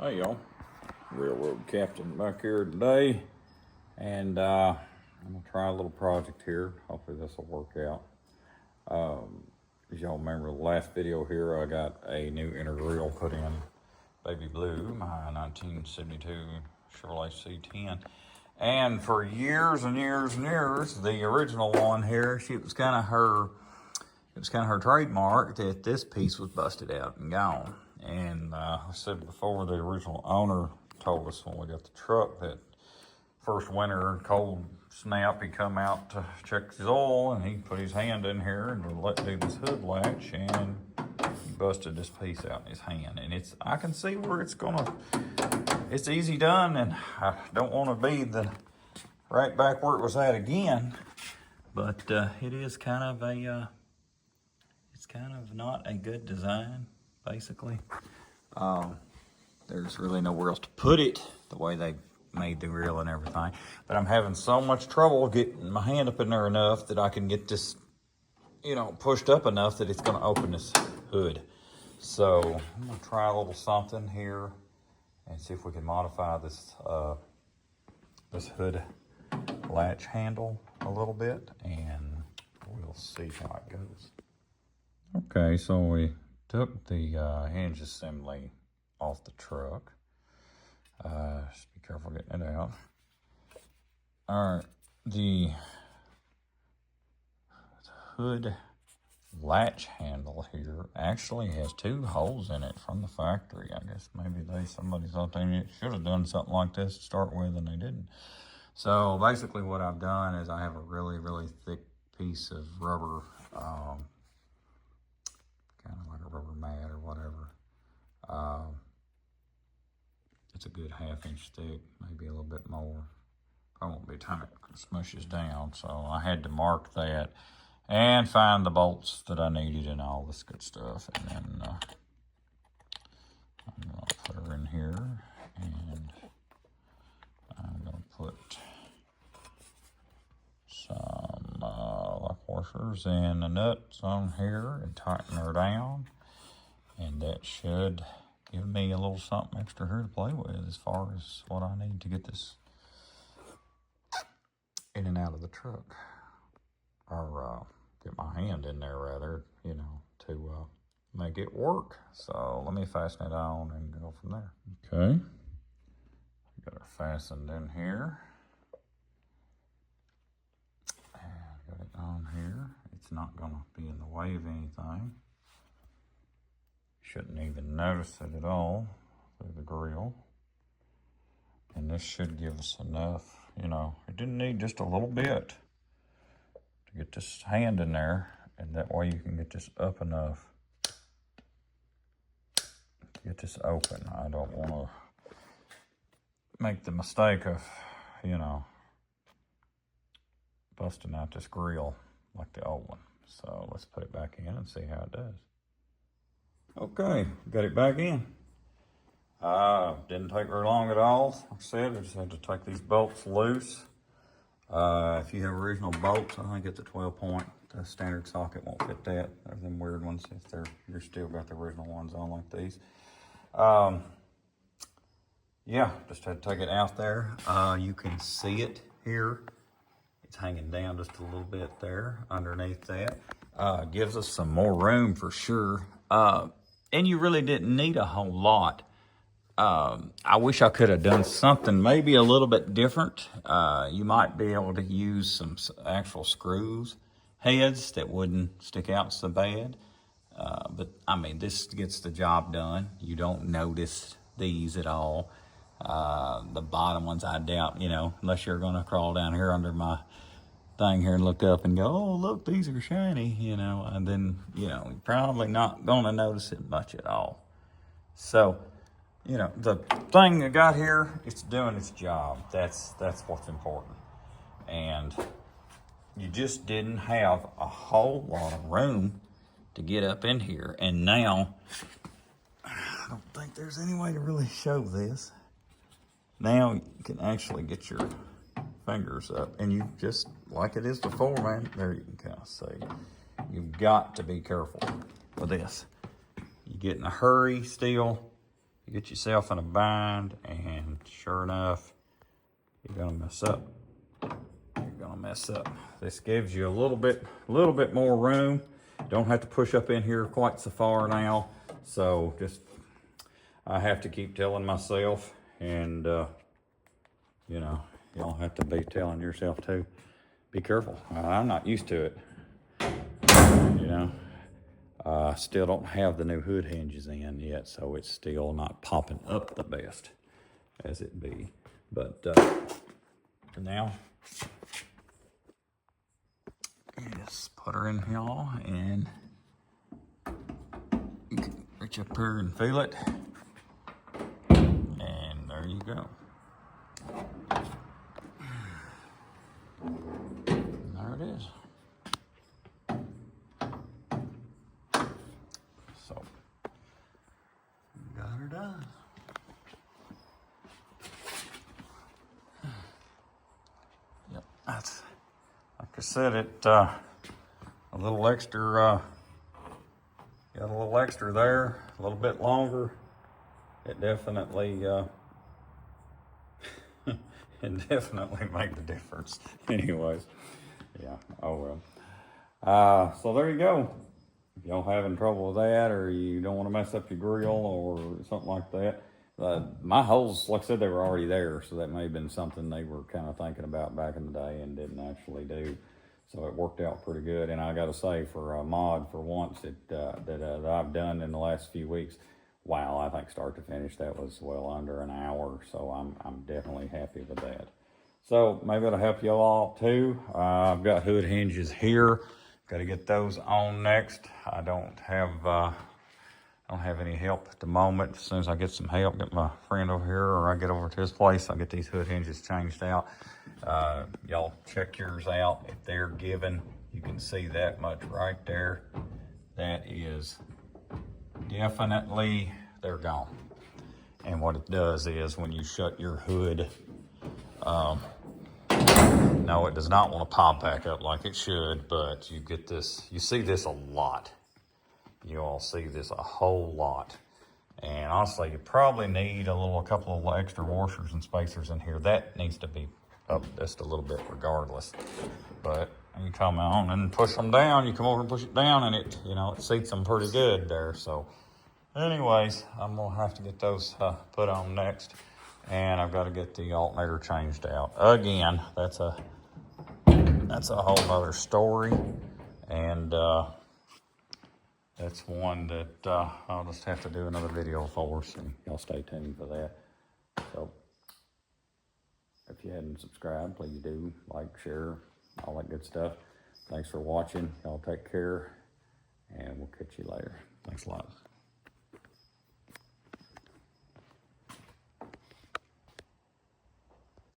Hey y'all, Railroad Captain back here today, and I'm gonna try a little project here. Hopefully this will work out. As y'all remember the last video here, I got a new inner grille put in, baby blue, my 1972 Chevrolet C10. And for years and years and years, the original one here, it was kind of her trademark that this piece was busted out and gone. And I said before, the original owner told us when we got the truck that first winter, cold snap, he come out to check his oil and he put his hand in here and let do this hood latch, and he busted this piece out in his hand. And I can see where it's easy done, and I don't want to be right back where it was at again, but it is kind of it's kind of not a good design, basically. There's really nowhere else to put it, the way they made the grill and everything. But I'm having so much trouble getting my hand up in there enough that I can get this, pushed up enough that it's gonna open this hood. So I'm gonna try a little something here and see if we can modify this this hood latch handle a little bit, and we'll see how it goes. Okay, so we took the hinge assembly off the truck. Just be careful getting it out. All right, the hood latch handle here actually has 2 holes in it from the factory. I guess maybe somebody thought they should have done something like this to start with, and they didn't. So basically what I've done is I have a really, really thick piece of rubber, kind of like a rubber mat or whatever. It's a good 1/2 inch thick, maybe a little bit more. Probably won't be tight because it smushes down. So I had to mark that and find the bolts that I needed and all this good stuff. And then I'm going to put her in here, and I'm going to put some lock washers and the nuts on here and tighten her down. And that should give me a little something extra here to play with as far as what I need to get this in and out of the truck. Or get my hand in there, rather, to make it work. So let me fasten it on and go from there. Okay. Got her fastened in here. And got it on here. It's not going to be in the way of anything. Shouldn't even notice it at all through the grill. And this should give us enough, it didn't need just a little bit to get this hand in there, and that way you can get this up enough to get this open. I don't want to make the mistake of, busting out this grill like the old one. So let's put it back in and see how it does. Okay, got it back in. Didn't take very long at all. Like I said, I just had to take these bolts loose. If you have original bolts, I think it's a 12-point. The standard socket won't fit that. They're them weird ones if you're still got the original ones on like these. Yeah, just had to take it out there. You can see it here. It's hanging down just a little bit there underneath that. Gives us some more room for sure. And you really didn't need a whole lot. I wish I could have done something maybe a little bit different. You might be able to use some actual screws heads that wouldn't stick out so bad. But I mean, this gets the job done. You don't notice these at all. The bottom ones, I doubt, unless you're going to crawl down here under my thing here and look up and go, oh, look, these are shiny, and then, you're probably not going to notice it much at all. So, the thing I got here, it's doing its job. That's what's important. And you just didn't have a whole lot of room to get up in here. And now, I don't think there's any way to really show this. Now you can actually get your fingers up, and you just, like it is before, man, there you can kind of see. You've got to be careful with this. You get in a hurry still, you get yourself in a bind, and sure enough, you're gonna mess up. You're gonna mess up. This gives you a little bit more room. Don't have to push up in here quite so far now. So just, I have to keep telling myself, and you know, y'all have to be telling yourself too. Be careful. I'm not used to it. You know, I still don't have the new hood hinges in yet, so it's still not popping up the best as it be. But for now, just put her in here, and you can reach up here and feel it, and there you go. And there it is. So, got her done. Yep, that's, like I said, it a little extra, got a little extra there, a little bit longer. It definitely, it definitely made the difference. Anyways, yeah, oh well. So there you go. If y'all having trouble with that, or you don't want to mess up your grill or something like that, my holes, like I said, they were already there, so that may have been something they were kind of thinking about back in the day and didn't actually do. So it worked out pretty good. And I got to say, for a mod for once that I've done in the last few weeks, wow, I think start to finish that was well under an hour. So I'm definitely happy with that. So maybe it'll help you all too. I've got hood hinges here. Got to get those on next. I don't have any help at the moment. As soon as I get some help, get my friend over here, or I get over to his place, I'll get these hood hinges changed out. Y'all check yours out. If they're given, you can see that much right there. That is definitely, they're gone. And what it does is when you shut your hood, no, it does not want to pop back up like it should, but you get this, you see this a lot. You all see this a whole lot. And honestly, you probably need a couple of extra washers and spacers in here. That needs to be up just a little bit regardless. But you come on and push them down, you come over and push it down, and it, you know, it seats them pretty good there. So anyways, I'm gonna have to get those put on next. And I've got to get the alternator changed out. Again, that's a whole nother story. And that's one that I'll just have to do another video for, so y'all stay tuned for that. So if you hadn't subscribed, please do like, share, all that good stuff. Thanks for watching. Y'all take care, and we'll catch you later. Thanks a lot.